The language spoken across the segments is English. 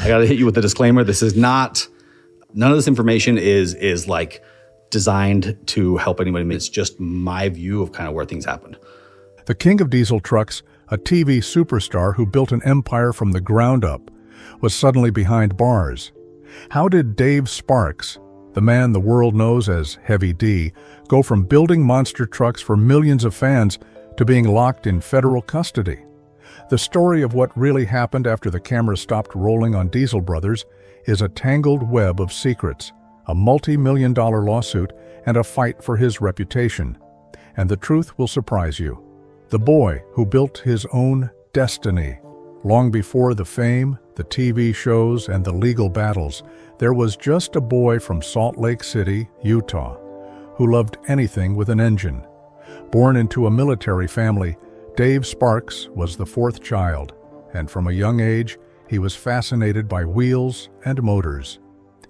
I got to hit you with a disclaimer. This is not, none of this information is like designed to help anybody. It's just my view of kind of where things happened. The king of diesel trucks, a TV superstar who built an empire from the ground up, was suddenly behind bars. How did Dave Sparks, the man the world knows as Heavy D, go from building monster trucks for millions of fans to being locked in federal custody? The story of what really happened after the camera stopped rolling on Diesel Brothers is a tangled web of secrets, a multi-million-dollar lawsuit, and a fight for his reputation. And the truth will surprise you. The boy who built his own destiny. Long before the fame, the TV shows, and the legal battles, there was just a boy from Salt Lake City, Utah, who loved anything with an engine. Born into a military family, Dave Sparks was the fourth child, and from a young age, he was fascinated by wheels and motors.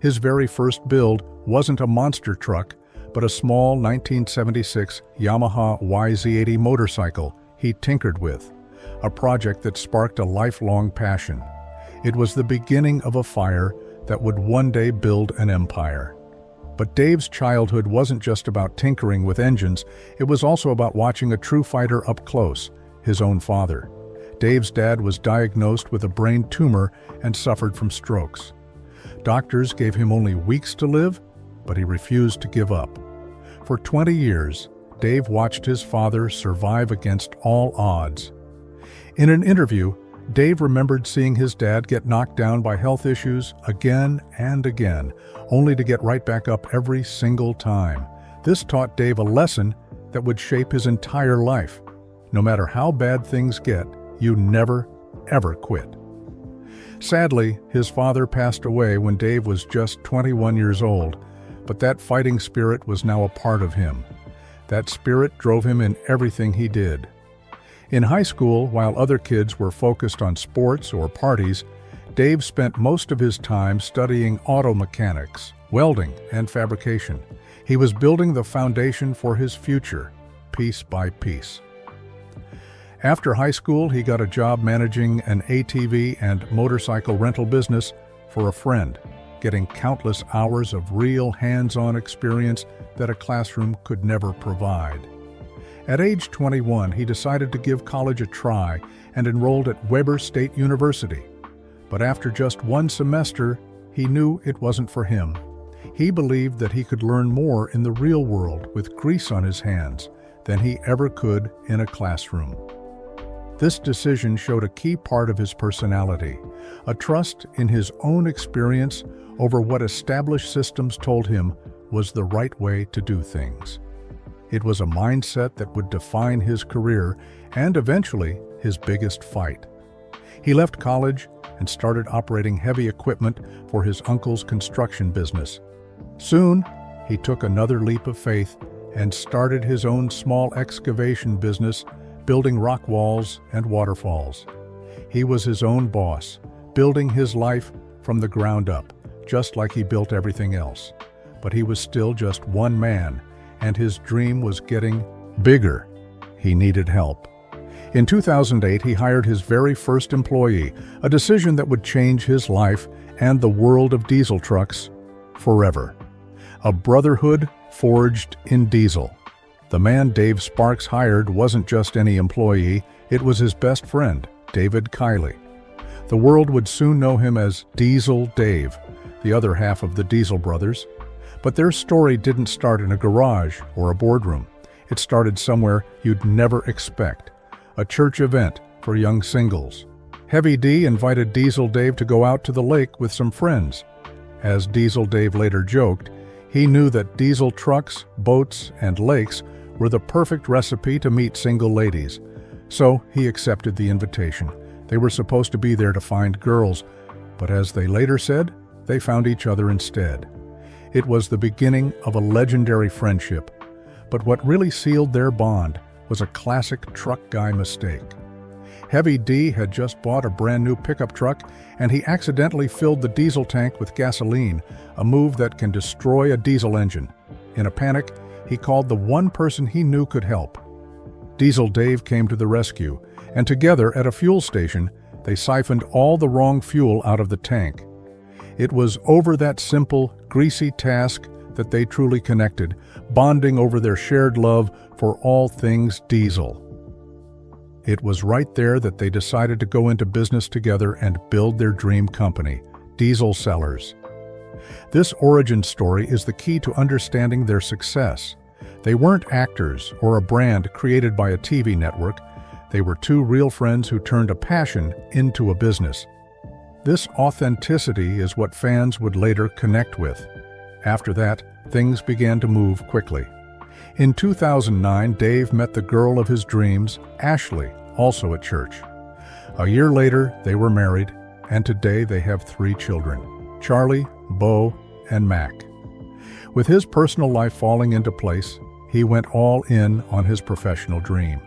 His very first build wasn't a monster truck, but a small 1976 Yamaha YZ80 motorcycle he tinkered with, a project that sparked a lifelong passion. It was the beginning of a fire that would one day build an empire. But Dave's childhood wasn't just about tinkering with engines, it was also about watching a true fighter up close, his own father. Dave's dad was diagnosed with a brain tumor and suffered from strokes. Doctors gave him only weeks to live, but he refused to give up. For 20 years, Dave watched his father survive against all odds. In an interview, Dave remembered seeing his dad get knocked down by health issues again and again, only to get right back up every single time. This taught Dave a lesson that would shape his entire life. No matter how bad things get, you never, ever quit. Sadly, his father passed away when Dave was just 21 years old, but that fighting spirit was now a part of him. That spirit drove him in everything he did. In high school, while other kids were focused on sports or parties, Dave spent most of his time studying auto mechanics, welding, and fabrication. He was building the foundation for his future, piece by piece. After high school, he got a job managing an ATV and motorcycle rental business for a friend, getting countless hours of real hands-on experience that a classroom could never provide. At age 21, he decided to give college a try and enrolled at Weber State University. But after just one semester, he knew it wasn't for him. He believed that he could learn more in the real world with grease on his hands than he ever could in a classroom. This decision showed a key part of his personality, a trust in his own experience over what established systems told him was the right way to do things. It was a mindset that would define his career and eventually his biggest fight. He left college and started operating heavy equipment for his uncle's construction business. Soon, he took another leap of faith and started his own small excavation business, building rock walls and waterfalls. He was his own boss, building his life from the ground up, just like he built everything else. But he was still just one man, and his dream was getting bigger. He needed help. In 2008, he hired his very first employee, a decision that would change his life and the world of diesel trucks forever. A brotherhood forged in diesel. The man Dave Sparks hired wasn't just any employee, it was his best friend, David Kiley. The world would soon know him as Diesel Dave, the other half of the Diesel Brothers. But their story didn't start in a garage or a boardroom. It started somewhere you'd never expect, a church event for young singles. Heavy D invited Diesel Dave to go out to the lake with some friends. As Diesel Dave later joked, he knew that diesel trucks, boats, and lakes were the perfect recipe to meet single ladies. So he accepted the invitation. They were supposed to be there to find girls, but as they later said, they found each other instead. It was the beginning of a legendary friendship, but what really sealed their bond was a classic truck guy mistake. Heavy D had just bought a brand new pickup truck, and he accidentally filled the diesel tank with gasoline, a move that can destroy a diesel engine. In a panic, he called the one person he knew could help. Diesel Dave came to the rescue, and together at a fuel station, They siphoned all the wrong fuel out of the tank. It was over that simple, greasy task that they truly connected, bonding over their shared love for all things diesel. It was right there that they decided to go into business together and build their dream company, Diesel Sellers. This origin story is the key to understanding their success. They weren't actors or a brand created by a TV network. They were two real friends who turned a passion into a business. This authenticity is what fans would later connect with. After that, things began to move quickly. In 2009, Dave met the girl of his dreams, Ashley, also at church. A year later, they were married, and today they have 3 children, Charlie, Bo, and Mac. With his personal life falling into place, he went all in on his professional dream.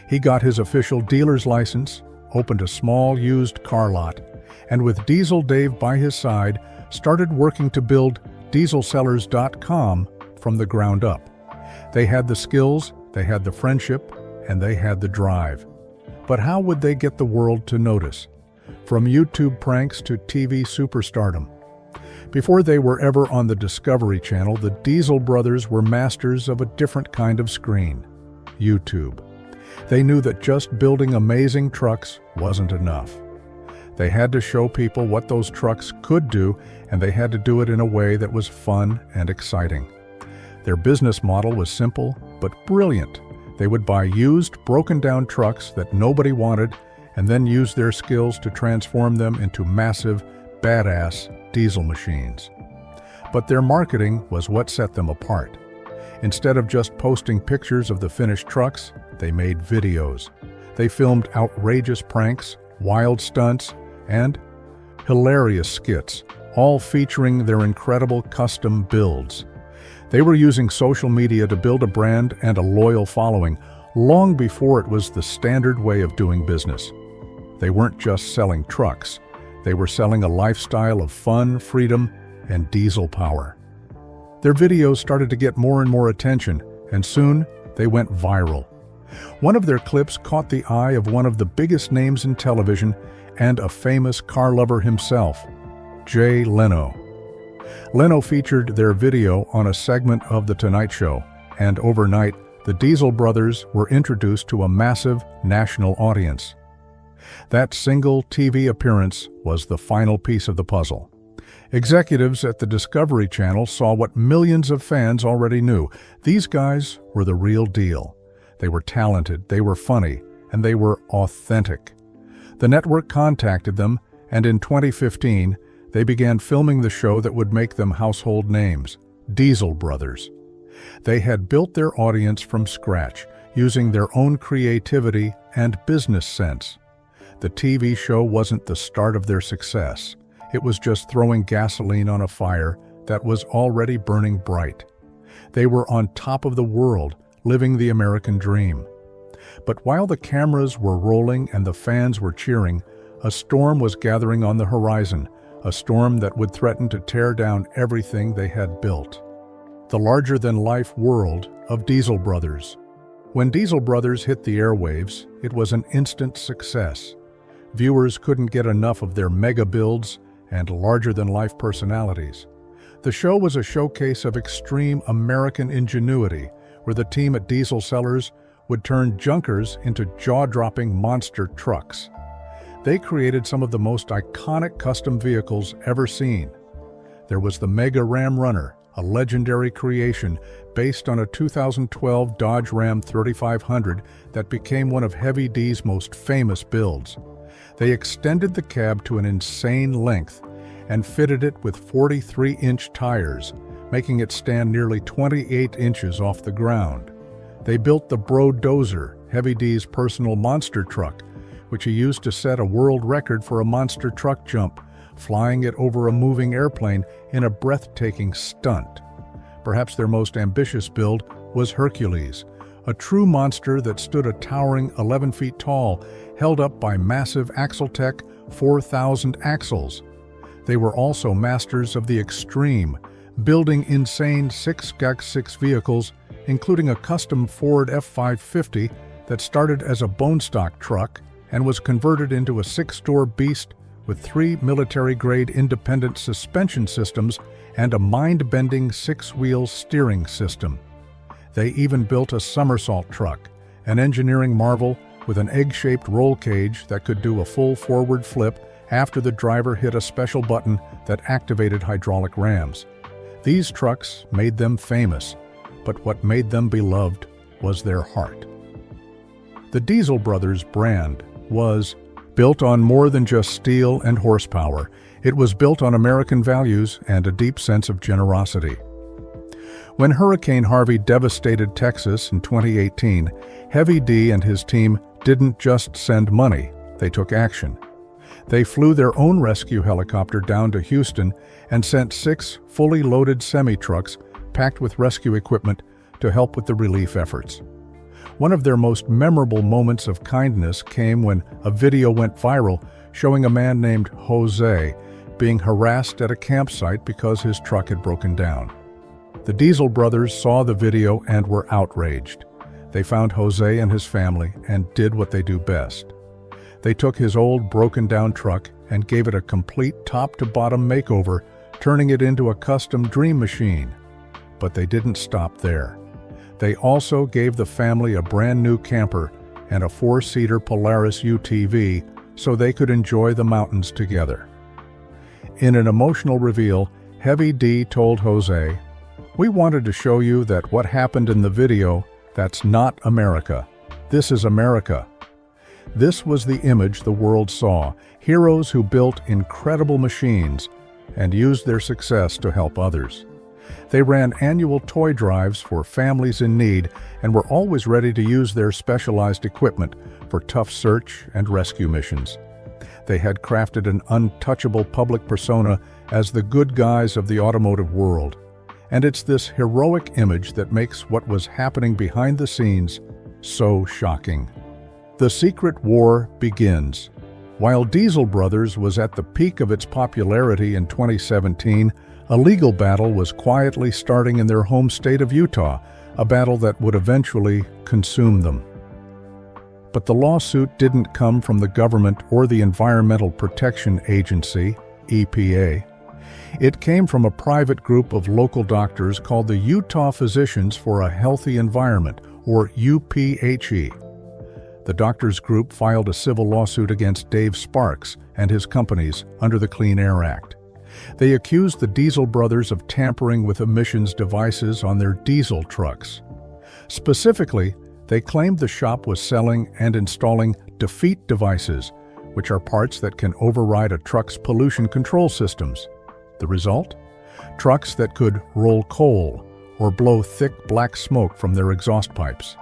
He got his official dealer's license, opened a small used car lot, and with Diesel Dave by his side, started working to build dieselsellers.com from the ground up. They had the skills, they had the friendship, and they had the drive. But how would they get the world to notice? From YouTube pranks to TV superstardom. Before they were ever on the Discovery Channel, the Diesel brothers were masters of a different kind of screen, YouTube. They knew that just building amazing trucks wasn't enough. They had to show people what those trucks could do, and they had to do it in a way that was fun and exciting. Their business model was simple but brilliant. They would buy used, broken-down trucks that nobody wanted and then use their skills to transform them into massive, badass diesel machines. But their marketing was what set them apart. Instead of just posting pictures of the finished trucks, they made videos. They filmed outrageous pranks, wild stunts, and hilarious skits, all featuring their incredible custom builds. They were using social media to build a brand and a loyal following long before it was the standard way of doing business. They weren't just selling trucks. They were selling a lifestyle of fun, freedom, and diesel power. Their videos started to get more and more attention, and soon they went viral. One of their clips caught the eye of one of the biggest names in television and a famous car lover himself, Jay Leno. Leno featured their video on a segment of The Tonight Show, and overnight, the Diesel brothers were introduced to a massive national audience. That single TV appearance was the final piece of the puzzle. Executives at the Discovery Channel saw what millions of fans already knew. These guys were the real deal. They were talented, they were funny, and they were authentic. The network contacted them, and in 2015, they began filming the show that would make them household names, Diesel Brothers. They had built their audience from scratch, using their own creativity and business sense. The TV show wasn't the start of their success. It was just throwing gasoline on a fire that was already burning bright. They were on top of the world, living the American dream. But while the cameras were rolling and the fans were cheering, a storm was gathering on the horizon, a storm that would threaten to tear down everything they had built. The larger-than-life world of Diesel Brothers. When Diesel Brothers hit the airwaves, it was an instant success. Viewers couldn't get enough of their mega builds and larger-than-life personalities. The show was a showcase of extreme American ingenuity, where the team at Diesel Sellers would turn junkers into jaw-dropping monster trucks. They created some of the most iconic custom vehicles ever seen. There was the Mega Ram Runner, a legendary creation based on a 2012 Dodge Ram 3500 that became one of Heavy D's most famous builds. They extended the cab to an insane length and fitted it with 43-inch tires, making it stand nearly 28 inches off the ground. They built the Bro-Dozer, Heavy D's personal monster truck, which he used to set a world record for a monster truck jump, flying it over a moving airplane in a breathtaking stunt. Perhaps their most ambitious build was Hercules, a true monster that stood a towering 11 feet tall, held up by massive Axletech 4,000 axles. They were also masters of the extreme, building insane 6x6 vehicles, including a custom Ford F-550 that started as a bone stock truck and was converted into a 6-door beast with 3 military-grade independent suspension systems and a mind-bending 6-wheel steering system. They even built a somersault truck, an engineering marvel with an egg-shaped roll cage that could do a full forward flip after the driver hit a special button that activated hydraulic rams. These trucks made them famous, but what made them beloved was their heart. The Diesel Brothers brand was built on more than just steel and horsepower. It was built on American values and a deep sense of generosity. When Hurricane Harvey devastated Texas in 2018, Heavy D and his team didn't just send money, they took action. They flew their own rescue helicopter down to Houston and sent 6 fully loaded semi-trucks packed with rescue equipment to help with the relief efforts. One of their most memorable moments of kindness came when a video went viral showing a man named Jose being harassed at a campsite because his truck had broken down. The Diesel Brothers saw the video and were outraged. They found Jose and his family and did what they do best. They took his old broken-down truck and gave it a complete top-to-bottom makeover, turning it into a custom dream machine. But they didn't stop there. They also gave the family a brand-new camper and a 4-seater Polaris UTV so they could enjoy the mountains together. In an emotional reveal, Heavy D told Jose, "We wanted to show you that what happened in the video, that's not America. This is America." This was the image the world saw, heroes who built incredible machines and used their success to help others. They ran annual toy drives for families in need and were always ready to use their specialized equipment for tough search and rescue missions. They had crafted an untouchable public persona as the good guys of the automotive world. And it's this heroic image that makes what was happening behind the scenes so shocking. The secret war begins. While Diesel Brothers was at the peak of its popularity in 2017, a legal battle was quietly starting in their home state of Utah, a battle that would eventually consume them. But the lawsuit didn't come from the government or the Environmental Protection Agency, EPA. It came from a private group of local doctors called the Utah Physicians for a Healthy Environment, or UPHE. The doctors' group filed a civil lawsuit against Dave Sparks and his companies under the Clean Air Act. They accused the Diesel Brothers of tampering with emissions devices on their diesel trucks. Specifically, they claimed the shop was selling and installing defeat devices, which are parts that can override a truck's pollution control systems. The result? Trucks that could roll coal or blow thick black smoke from their exhaust pipes.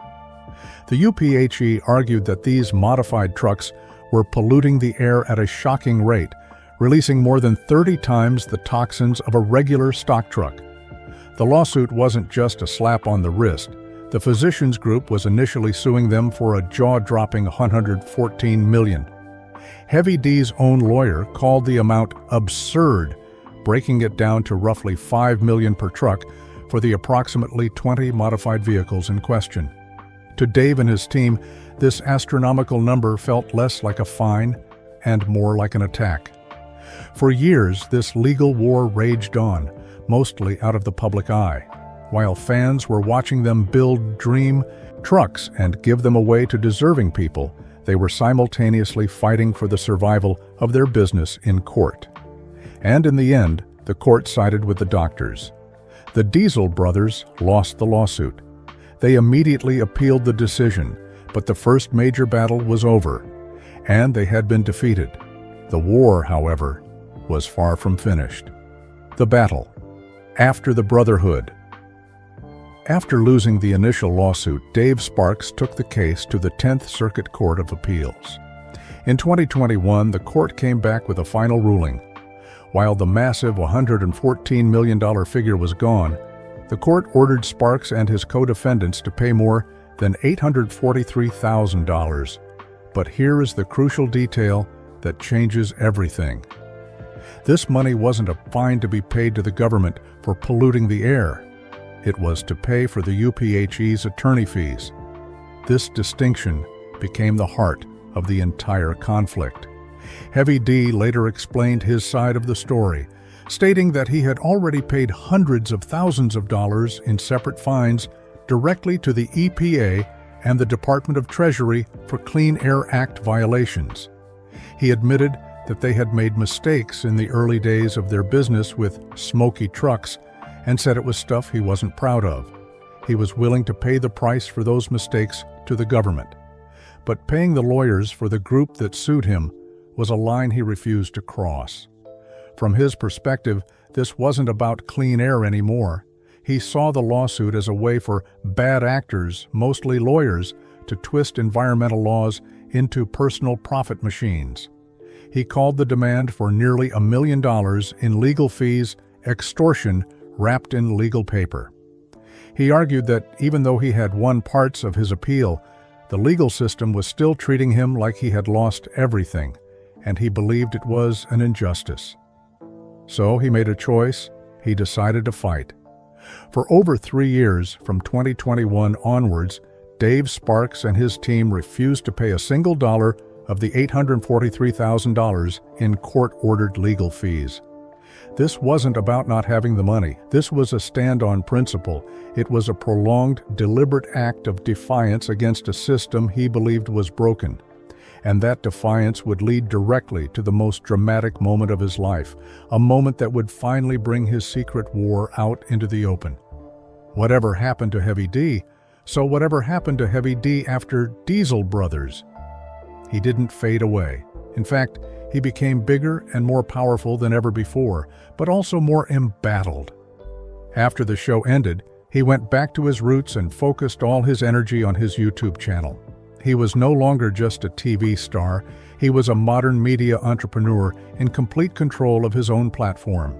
The UPHE argued that these modified trucks were polluting the air at a shocking rate, releasing more than 30 times the toxins of a regular stock truck. The lawsuit wasn't just a slap on the wrist. The physicians group was initially suing them for a jaw-dropping $114 million. Heavy D's own lawyer called the amount absurd, breaking it down to roughly $5 million per truck for the approximately 20 modified vehicles in question. To Dave and his team, this astronomical number felt less like a fine and more like an attack. For years, this legal war raged on, mostly out of the public eye, while fans were watching them build dream trucks and give them away to deserving people. They were simultaneously fighting for the survival of their business in court. And in the end, the court sided with the doctors. The Diesel Brothers lost the lawsuit. They immediately appealed the decision, but the first major battle was over, and they had been defeated. The war, however, was far from finished. The battle. After the Brotherhood. After losing the initial lawsuit, Dave Sparks took the case to the 10th Circuit Court of Appeals. In 2021, the court came back with a final ruling. While the massive $114 million figure was gone, the court ordered Sparks and his co-defendants to pay more than $843,000. But here is the crucial detail that changes everything. This money wasn't a fine to be paid to the government for polluting the air. It was to pay for the UPHE's attorney fees. This distinction became the heart of the entire conflict. Heavy D later explained his side of the story, stating that he had already paid hundreds of thousands of dollars in separate fines directly to the EPA and the Department of Treasury for Clean Air Act violations. He admitted that they had made mistakes in the early days of their business with smoky trucks and said it was stuff he wasn't proud of. He was willing to pay the price for those mistakes to the government. But paying the lawyers for the group that sued him was a line he refused to cross. From his perspective, this wasn't about clean air anymore. He saw the lawsuit as a way for bad actors, mostly lawyers, to twist environmental laws into personal profit machines. He called the demand for nearly $1 million in legal fees extortion wrapped in legal paper. He argued that even though he had won parts of his appeal, the legal system was still treating him like he had lost everything, and he believed it was an injustice. So he made a choice. He decided to fight. For over 3 years, from 2021 onwards, Dave Sparks and his team refused to pay a single dollar of the $843,000 in court-ordered legal fees. This wasn't about not having the money. This was a stand on principle. It was a prolonged, deliberate act of defiance against a system he believed was broken. And that defiance would lead directly to the most dramatic moment of his life, a moment that would finally bring his secret war out into the open. Whatever happened to Heavy D, so whatever happened to Heavy D after Diesel Brothers? He didn't fade away. In fact, he became bigger and more powerful than ever before, but also more embattled. After the show ended, he went back to his roots and focused all his energy on his YouTube channel. He was no longer just a TV star. He was a modern media entrepreneur in complete control of his own platform.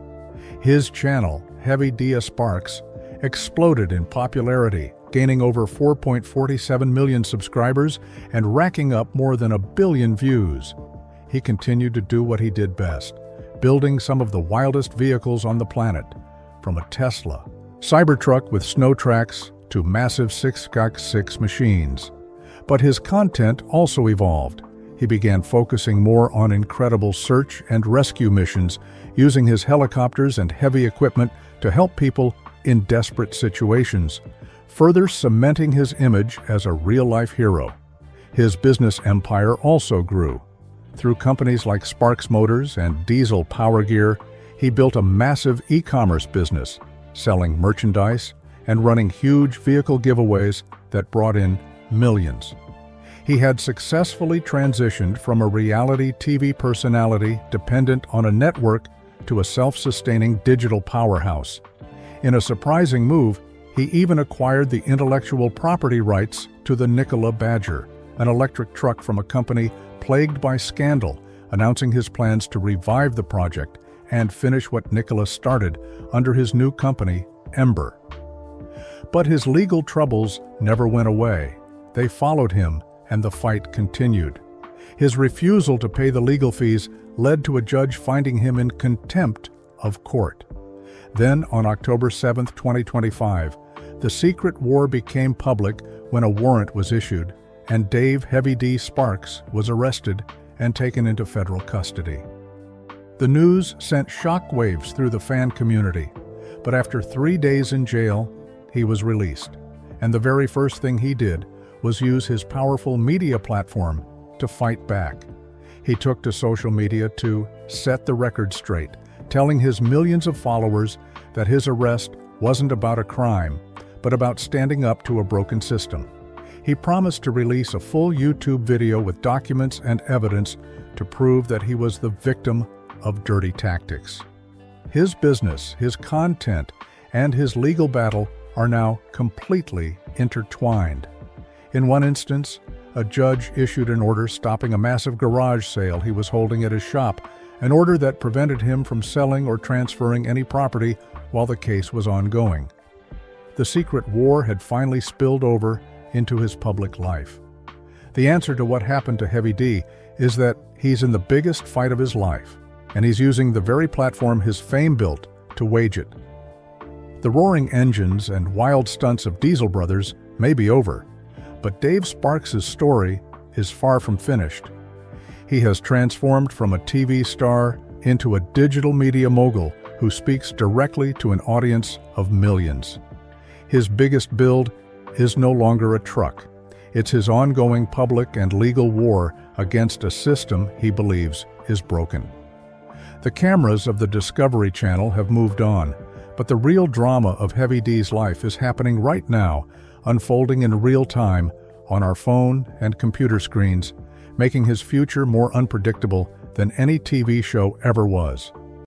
His channel, Heavy D Sparks, exploded in popularity, gaining over 4.47 million subscribers and racking up more than 1 billion views. He continued to do what he did best, building some of the wildest vehicles on the planet, from a Tesla Cybertruck with snow tracks to massive 6x6 machines. But his content also evolved. He began focusing more on incredible search and rescue missions, using his helicopters and heavy equipment to help people in desperate situations, further cementing his image as a real-life hero. His business empire also grew. Through companies like Sparks Motors and Diesel Power Gear, he built a massive e-commerce business, selling merchandise and running huge vehicle giveaways that brought in millions. He had successfully transitioned from a reality TV personality dependent on a network to a self-sustaining digital powerhouse. In a surprising move, he even acquired the intellectual property rights to the Nikola Badger, an electric truck from a company plagued by scandal, announcing his plans to revive the project and finish what Nikola started under his new company, Ember. But his legal troubles never went away. They followed him, and the fight continued. His refusal to pay the legal fees led to a judge finding him in contempt of court. Then, on October 7, 2025, the secret war became public when a warrant was issued, and Dave Heavy D Sparks was arrested and taken into federal custody. The news sent shockwaves through the fan community, but after 3 days in jail, he was released, and the very first thing he did was use his powerful media platform to fight back. He took to social media to set the record straight, telling his millions of followers that his arrest wasn't about a crime, but about standing up to a broken system. He promised to release a full YouTube video with documents and evidence to prove that he was the victim of dirty tactics. His business, his content, and his legal battle are now completely intertwined. In one instance, a judge issued an order stopping a massive garage sale he was holding at his shop, an order that prevented him from selling or transferring any property while the case was ongoing. The secret war had finally spilled over into his public life. The answer to what happened to Heavy D is that he's in the biggest fight of his life, and he's using the very platform his fame built to wage it. The roaring engines and wild stunts of Diesel Brothers may be over, but Dave Sparks' story is far from finished. He has transformed from a TV star into a digital media mogul who speaks directly to an audience of millions. His biggest build is no longer a truck. It's his ongoing public and legal war against a system he believes is broken. The cameras of the Discovery Channel have moved on, but the real drama of Heavy D's life is happening right now, unfolding in real time on our phone and computer screens, making his future more unpredictable than any TV show ever was.